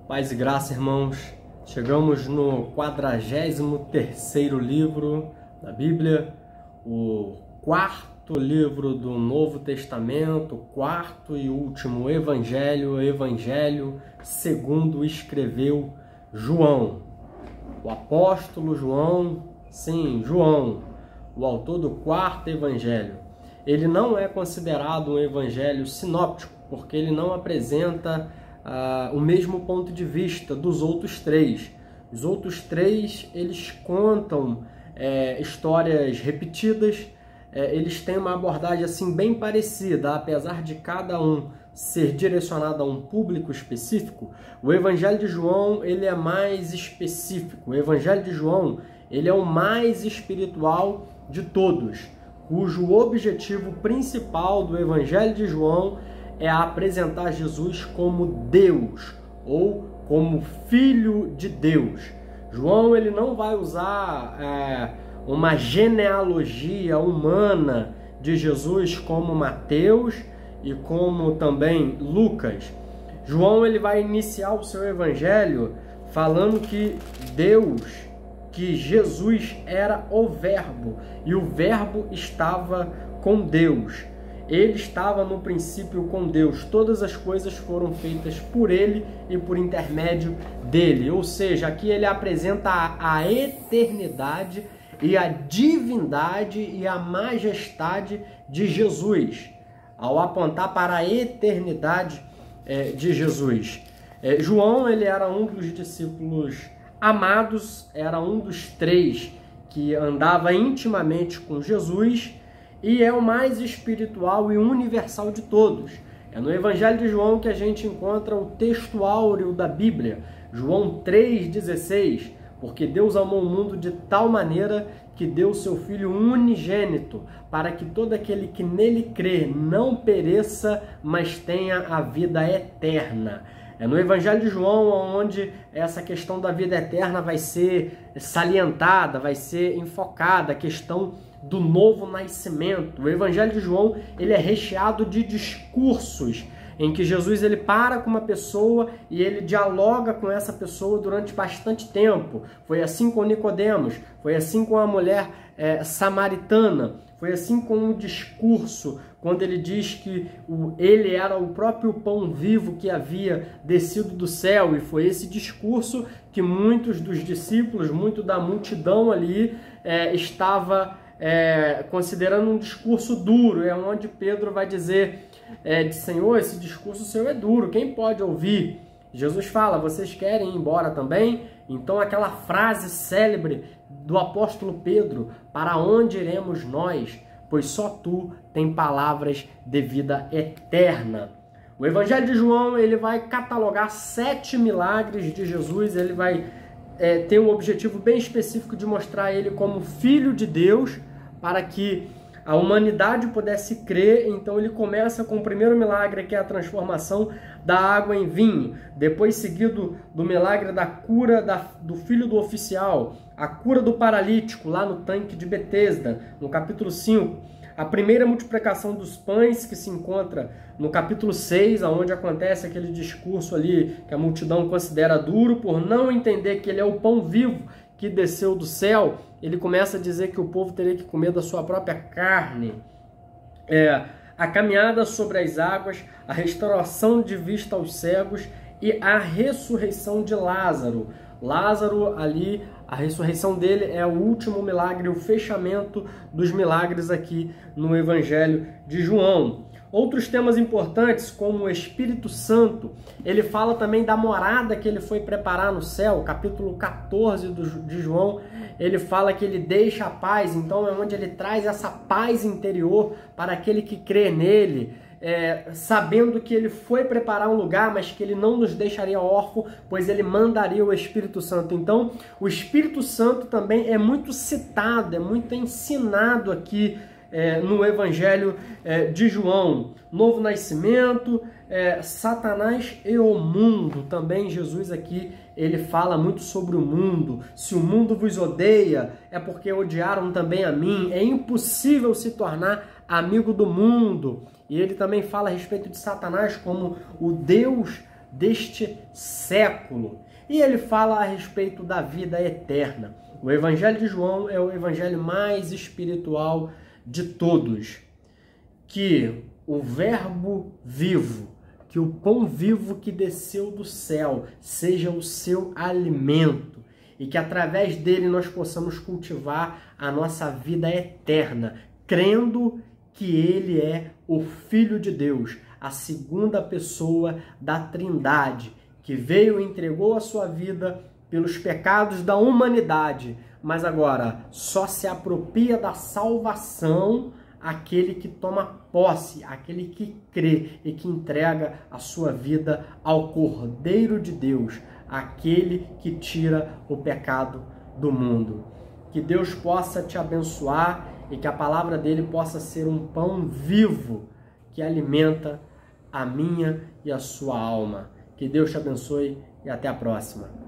Paz e graça, irmãos. Chegamos no 43º livro da Bíblia, o quarto livro do Novo Testamento, quarto e último evangelho, evangelho segundo escreveu João. O apóstolo João, sim, João, o autor do quarto evangelho. Ele não é considerado um evangelho sinóptico, porque ele não apresenta o mesmo ponto de vista dos outros três. Os outros três, eles contam histórias repetidas, eles têm uma abordagem assim bem parecida, apesar de cada um ser direcionado a um público específico. O Evangelho de João, ele é mais específico. O Evangelho de João, ele é o mais espiritual de todos, cujo objetivo principal do Evangelho de João é apresentar Jesus como Deus ou como Filho de Deus. João, ele não vai usar uma genealogia humana de Jesus como Mateus e como também Lucas. João, ele vai iniciar o seu evangelho falando que Jesus era o Verbo e o Verbo estava com Deus. Ele estava no princípio com Deus. Todas as coisas foram feitas por ele e por intermédio dele. Ou seja, aqui ele apresenta a eternidade e a divindade e a majestade de Jesus, ao apontar para a eternidade de Jesus. João, ele era um dos discípulos amados, era um dos três que andava intimamente com Jesus, e é o mais espiritual e universal de todos. É no Evangelho de João que a gente encontra o texto áureo da Bíblia, João 3,16, porque Deus amou o mundo de tal maneira que deu o seu Filho unigênito, para que todo aquele que nele crê não pereça, mas tenha a vida eterna. É no Evangelho de João onde essa questão da vida eterna vai ser salientada, vai ser enfocada, a questão do novo nascimento. O Evangelho de João, ele é recheado de discursos em que Jesus ele para com uma pessoa e ele dialoga com essa pessoa durante bastante tempo. Foi assim com Nicodemos, foi assim com a mulher samaritana, foi assim com o discurso quando ele diz que ele era o próprio pão vivo que havia descido do céu, e foi esse discurso que muitos dos discípulos, muito da multidão ali estava considerando um discurso duro. É onde Pedro vai dizer Senhor, esse discurso seu é duro, quem pode ouvir? Jesus fala, vocês querem ir embora também? Então aquela frase célebre do apóstolo Pedro, para onde iremos nós? Pois só tu tem palavras de vida eterna. O Evangelho de João, ele vai catalogar 7 milagres de Jesus, ele vai ter um objetivo bem específico de mostrar ele como Filho de Deus, para que a humanidade pudesse crer. Então ele começa com o primeiro milagre, que é a transformação da água em vinho, depois seguido do milagre da cura do filho do oficial, a cura do paralítico lá no tanque de Betesda, no capítulo 5, a primeira multiplicação dos pães, que se encontra no capítulo 6, onde acontece aquele discurso ali que a multidão considera duro por não entender que ele é o pão vivo que desceu do céu. Ele começa a dizer que o povo teria que comer da sua própria carne. A caminhada sobre as águas, a restauração de vista aos cegos e a ressurreição de Lázaro. Lázaro ali, a ressurreição dele é o último milagre, o fechamento dos milagres aqui no Evangelho de João. Outros temas importantes, como o Espírito Santo, ele fala também da morada que ele foi preparar no céu. Capítulo 14 de João, ele fala que ele deixa a paz, então é onde ele traz essa paz interior para aquele que crê nele, sabendo que ele foi preparar um lugar, mas que ele não nos deixaria órfãos, pois ele mandaria o Espírito Santo. Então, o Espírito Santo também é muito citado, é muito ensinado aqui no Evangelho de João. Novo nascimento, Satanás e o mundo. Também Jesus aqui, ele fala muito sobre o mundo. Se o mundo vos odeia, é porque odiaram também a mim. É impossível se tornar amigo do mundo. E ele também fala a respeito de Satanás como o Deus deste século. E ele fala a respeito da vida eterna. O Evangelho de João é o evangelho mais espiritual de todos. Que o Verbo vivo, que o pão vivo que desceu do céu seja o seu alimento e que através dele nós possamos cultivar a nossa vida eterna, crendo que ele é o Filho de Deus, a segunda pessoa da Trindade, que veio e entregou a sua vida pelos pecados da humanidade, mas agora só se apropria da salvação aquele que toma posse, aquele que crê e que entrega a sua vida ao Cordeiro de Deus, aquele que tira o pecado do mundo. Que Deus possa te abençoar e que a palavra dele possa ser um pão vivo que alimenta a minha e a sua alma. Que Deus te abençoe e até a próxima.